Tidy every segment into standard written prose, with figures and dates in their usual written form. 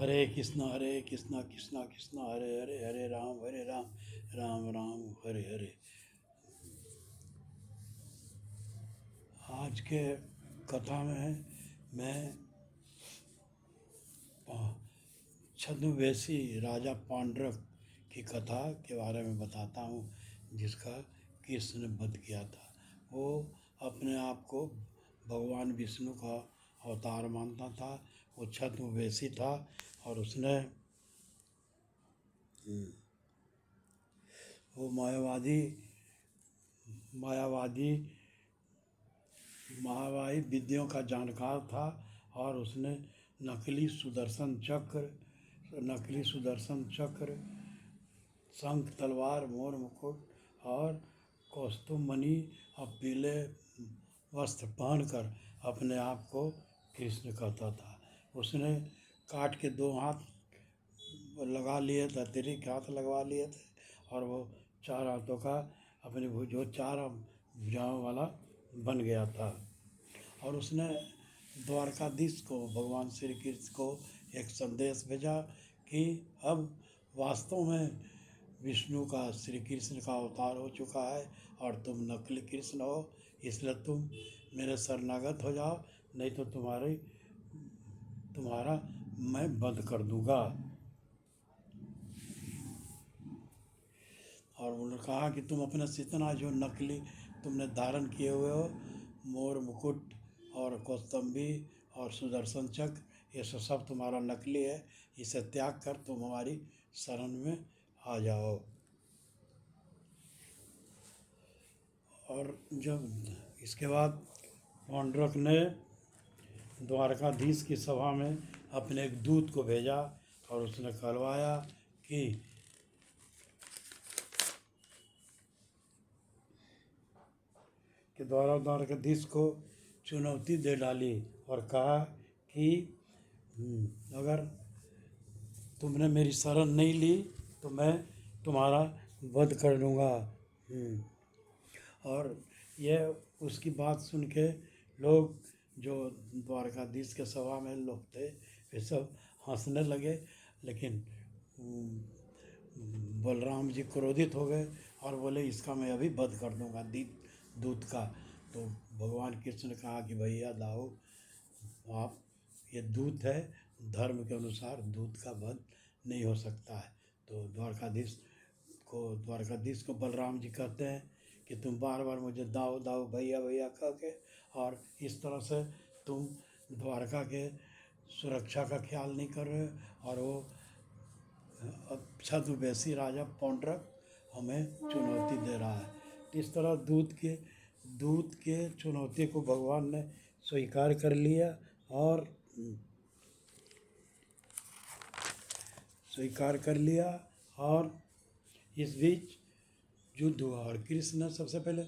हरे कृष्णा कृष्णा कृष्णा हरे हरे, हरे राम राम राम हरे हरे। आज के कथा में मैं छद्मवेशी राजा पांडुरंग की कथा के बारे में बताता हूँ, जिसका कृष्ण ने वध किया था। वो अपने आप को भगवान विष्णु का अवतार मानता था। वो छद्मवेशी था और उसने वो मायावादी विद्यों का जानकार था और उसने नकली सुदर्शन चक्र, शंख, तलवार, मोर मुकुट और कौस्तुभ मणि और पीले वस्त्र पहनकर अपने आप को कृष्ण कहता था। उसने काट के 2 हाथ लगा लिए थे, अतिरिक्त हाथ लगवा लिए थे और वो 4 हाथों का अपनी जो 4 भुजाओं वाला बन गया था। और उसने द्वारकाधीश को, भगवान श्री कृष्ण को एक संदेश भेजा कि अब वास्तव में विष्णु का, श्री कृष्ण का अवतार हो चुका है और तुम नकली कृष्ण हो, इसलिए तुम मेरे शरणागत हो जाओ, नहीं तो तुम्हारा मैं वध कर दूंगा। और उन्होंने कहा कि तुम अपना जितना जो नकली तुमने धारण किए हुए हो, मोर मुकुट और कौस्तुभी और सुदर्शन चक्र, ये सब तुम्हारा नकली है, इसे त्याग कर तुम हमारी शरण में आ जाओ। और जब इसके बाद पांडुरंग ने द्वारकाधीश की सभा में अपने एक दूत को भेजा और उसने कहलवाया कि द्वारकाधीश को चुनौती दे डाली और कहा कि अगर तुमने मेरी शरण नहीं ली तो मैं तुम्हारा वध कर लूँगा। और यह उसकी बात सुन के लोग, जो द्वारकाधीश के सभा में लोग थे, वे सब हंसने लगे। लेकिन बलराम जी क्रोधित हो गए और बोले इसका मैं अभी वध कर दूंगा दूत का। तो भगवान कृष्ण ने कहा कि भैया दाऊ, आप ये दूत है, धर्म के अनुसार दूत का वध नहीं हो सकता है। तो द्वारकाधीश को बलराम जी कहते हैं कि तुम बार बार मुझे दाऊ दाऊ भैया भैया कह के, और इस तरह से तुम द्वारका के सुरक्षा का ख्याल नहीं कर रहे, और वो छद्मवेशी राजा पांडुरंग हमें चुनौती दे रहा है। इस तरह दूत के चुनौती को भगवान ने स्वीकार कर लिया और इस बीच युद्ध हुआ। और कृष्ण ने सबसे पहले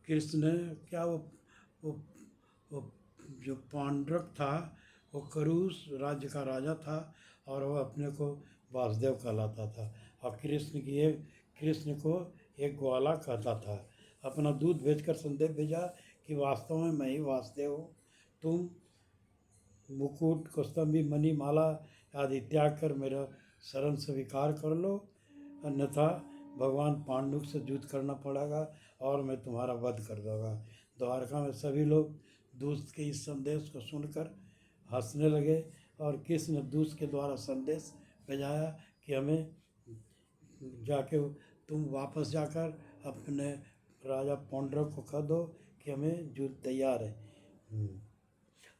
कृष्ण ने क्या वो जो पांडुरंग था वो करुष राज्य का राजा था और वो अपने को वासुदेव कहलाता था, और कृष्ण को एक ग्वाला कहता था। अपना दूध भेजकर संदेश भेजा कि वास्तव में मैं ही वासुदेव हूँ, तुम मुकुट, कौस्तुभी मणि, माला आदि त्याग कर मेरा शरण स्वीकार कर लो, अन्यथा भगवान पांडुरंग से युद्ध करना पड़ेगा और मैं तुम्हारा वध कर दूंगा। द्वारका में सभी लोग दूत के इस संदेश को सुनकर हंसने लगे और कृष्ण ने दूत के द्वारा संदेश भेजाया कि हमें जाके तुम वापस जाकर अपने राजा पांडुरंग को कह दो कि हमें युद्ध तैयार है।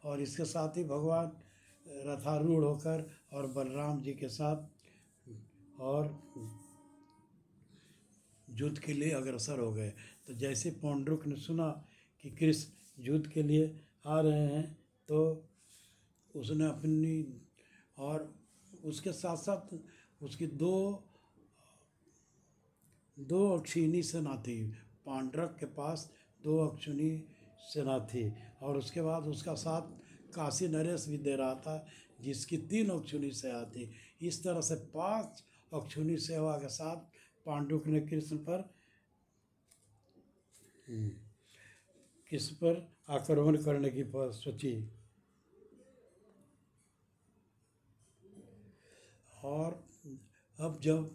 और इसके साथ ही भगवान रथारूढ़ होकर और बलराम जी के साथ और युद्ध के लिए अग्रसर हो गए। तो जैसे पांडुरंग ने सुना कि कृष्ण युद्ध के लिए आ रहे हैं, तो उसने अपनी, और उसके साथ साथ उसकी दो अक्षिणी सेना थी। पांडुरंग के पास 2 अक्षिणी सेना थी, और उसके बाद उसका साथ काशी नरेश भी दे रहा था, जिसकी 3 अक्षिणी सेना थी। इस तरह से 5 अक्षिणी सेना के साथ पांडुरंग ने कृष्ण पर आक्रमण करने की सोची। और अब जब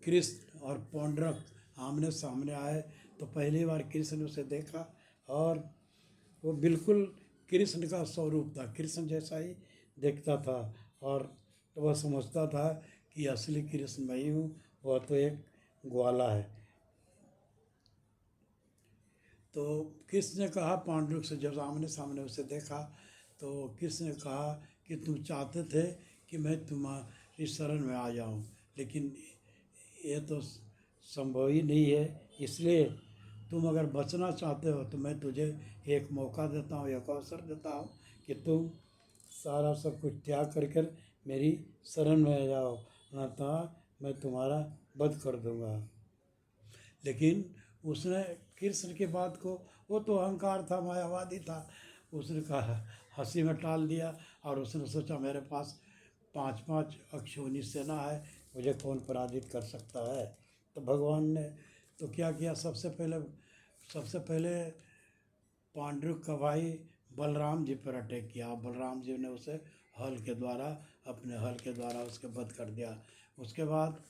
कृष्ण और पौंड्रक आमने सामने आए तो पहली बार कृष्ण ने उसे देखा और वो बिल्कुल कृष्ण का स्वरूप था, कृष्ण जैसा ही दिखता था। और वह समझता था कि असली कृष्ण मैं ही हूँ, वह तो एक ग्वाला है। तो कृष्ण ने कहा पांडुरंग से, जब आमने सामने उसे देखा तो कृष्ण ने कहा कि तुम चाहते थे कि मैं तुम्हारी शरण में आ जाऊं, लेकिन ये तो संभव ही नहीं है। इसलिए तुम अगर बचना चाहते हो तो मैं तुझे एक मौका देता हूँ, एक अवसर देता हूँ कि तुम सारा सब कुछ त्याग कर कर मेरी शरण में आ जाओ, अन्यथा मैं तुम्हारा वध कर दूंगा। लेकिन उसने कृष्ण की बात को, वो तो अहंकार था, मायावादी था, उसने कहा, हंसी में टाल दिया। और उसने सोचा मेरे पास 5-5 अक्षौहिणी सेना है, मुझे कौन पराजित कर सकता है। तो भगवान ने तो क्या किया, सबसे पहले पांडुरंग का भाई बलराम जी पर अटैक किया। बलराम जी ने उसे अपने हल के द्वारा उसके वध कर दिया। उसके बाद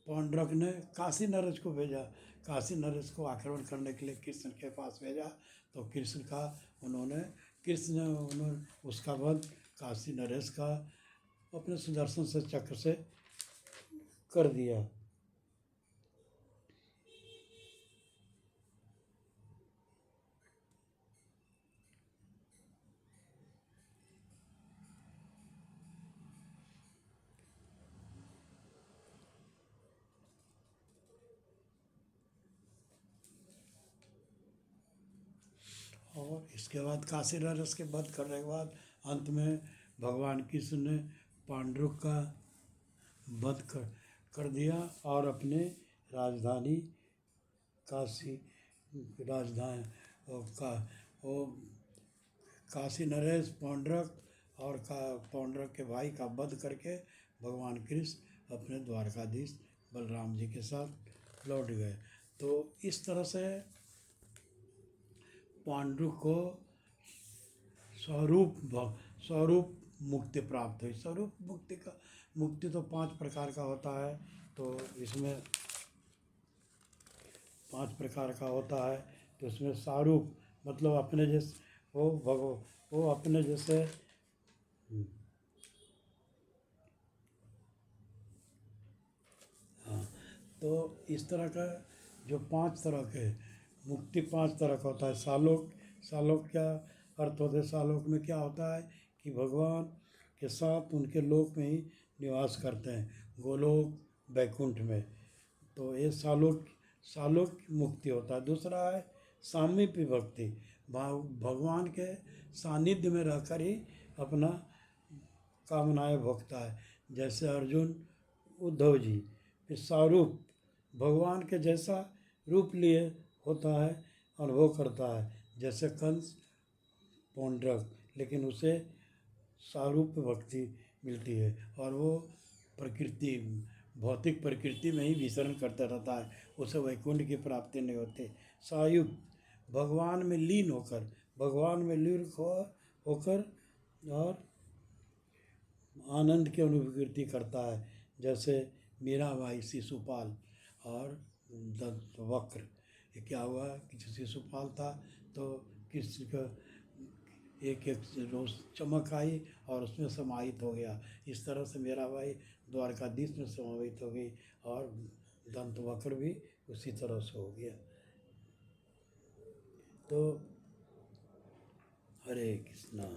पौंड्रक ने काशी नरेश को भेजा, काशी नरेश को आक्रमण करने के लिए कृष्ण के पास भेजा। तो कृष्ण ने उन्होंने उसका वध काशी नरेश का अपने सुदर्शन से चक्र से कर दिया। और इसके बाद काशी नरेश के वध करने के बाद अंत में भगवान कृष्ण ने पांडुरंग का वध कर दिया और अपने राजधानी काशी राजधानी का वो काशी नरेश पौंड्रक और पौंड्रक के भाई का वध करके भगवान कृष्ण अपने द्वारकाधीश बलराम जी के साथ लौट गए। तो इस तरह से पांडु को स्वरूप मुक्ति प्राप्त हुई। मुक्ति तो 5 प्रकार का होता है। तो इसमें 5 प्रकार का होता है। तो इसमें स्वरूप मतलब अपने जैसे वो अपने जैसे हाँ। तो इस तरह का जो 5 तरह के मुक्ति 5 तरह का होता है। सालोक क्या अर्थ होता है? सालोक में क्या होता है कि भगवान के साथ उनके लोक में ही निवास करते हैं, गोलोक वैकुंठ में। तो ये सालोक मुक्ति होता है। दूसरा है सामीप्य भक्ति, भगवान के सानिध्य में रहकर ही अपना कामनाएं भोगता है। जैसे अर्जुन उद्धव जी, फिर स्वरूप भगवान के जैसा रूप लिए होता है, अनुभव करता है। जैसे कंस पौंड्रक, लेकिन उसे स्वरूप भक्ति मिलती है और वो प्रकृति भौतिक प्रकृति में ही विचरण करता रहता है, उसे वैकुंठ की प्राप्ति नहीं होती। सायुक्त भगवान में लीन होकर और आनंद की अनुभूति करता है। जैसे मीराबाई, शिशुपाल और दंतवक्र। ये क्या हुआ कि जो शिशुपाल था तो कृष्ण का एक रोज चमक आई और उसमें समाहित हो गया। इस तरह से मीराबाई द्वारकाधीश में समाहित हो गई और दंतवक्र भी उसी तरह से हो गया। तो हरे कृष्णा।